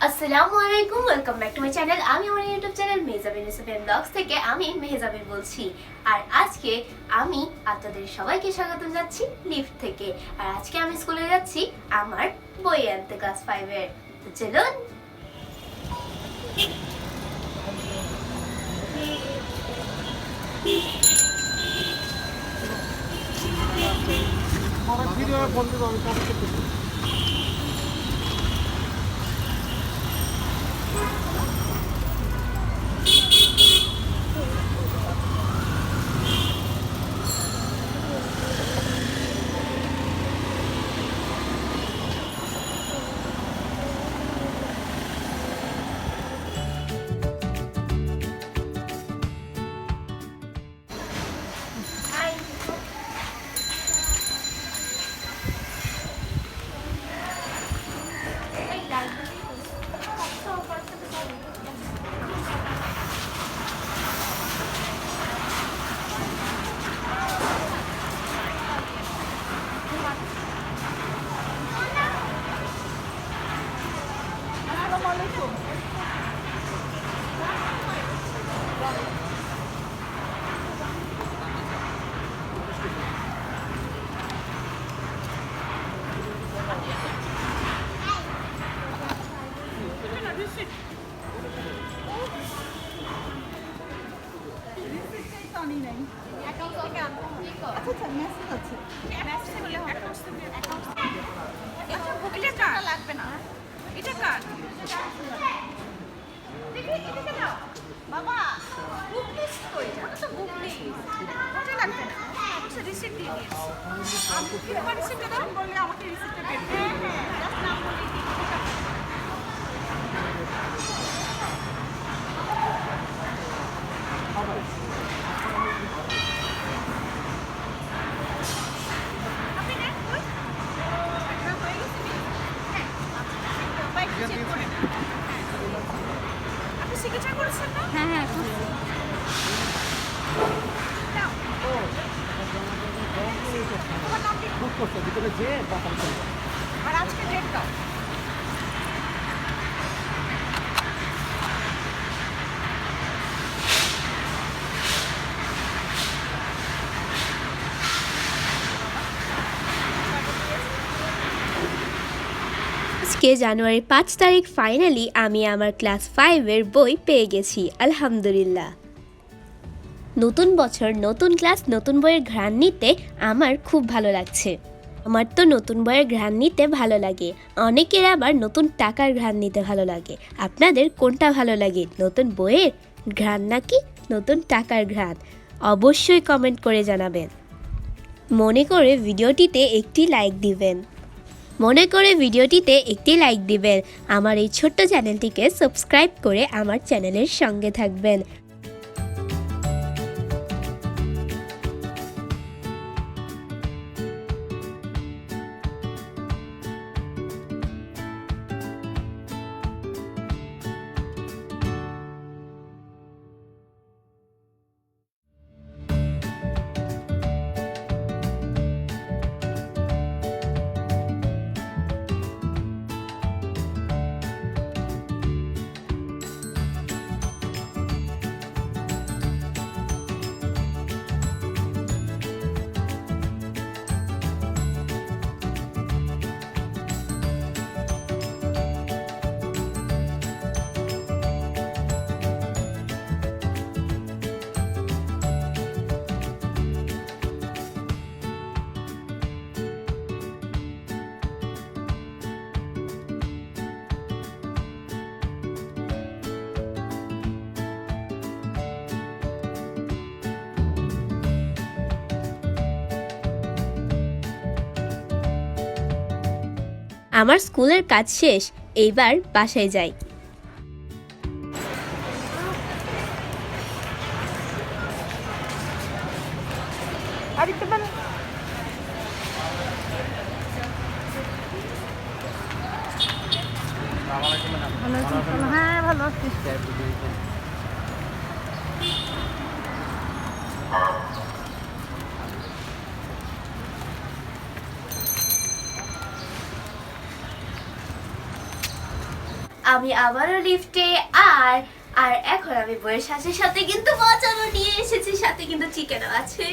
আসসালামু আলাইকুম, welcome back to my channel. আমি আমার ইউটিউব চ্যানেল মেহজাবিন ব্লগস থেকে আমি মেহজাবিন বলছি। আর আজকে আমি আপনাদের সবাইকে স্বাগত জানাচ্ছি লিফট থেকে। আর আজকে আমি স্কুলে যাচ্ছি আমার বই আনতে, ক্লাস 5 এর। তো চলুন। আজকে জানুয়ারির 5 তারিখ ফাইনালি আমি আমার ক্লাস 5 এর বই পেয়ে গেছি, আলহামদুলিল্লাহ। নতুন বছর, নতুন ক্লাস, নতুন বইয়ের ঘ্রাণ নিতে আমার খুব ভালো লাগছে। আমার তো নতুন বইয়ের ঘ্রাণ নিতে ভালো লাগে, অনেকের আবার নতুন টাকার ঘ্রাণ নিতে ভালো লাগে। আপনাদের কোনটা ভালো লাগে, নতুন বইয়ের ঘ্রাণ নাকি নতুন টাকার ঘ্রাণ? অবশ্যই কমেন্ট করে জানাবেন। মনে করে ভিডিওটিতে একটি লাইক দিবেন। আমার এই ছোট্ট চ্যানেলটিকে সাবস্ক্রাইব করে আমার চ্যানেলের সঙ্গে থাকবেন। আমার স্কুলের কাজ শেষ, এইবার বাসায় যাই। হ্যাঁ, ভালো আছি। আমি আবারও লিফটে। আর আর এখন আমি বইয়ের সাথে সাথে কিন্তু মজাও নিয়ে এসেছি, সাথে কিন্তু চিকেনও আছে।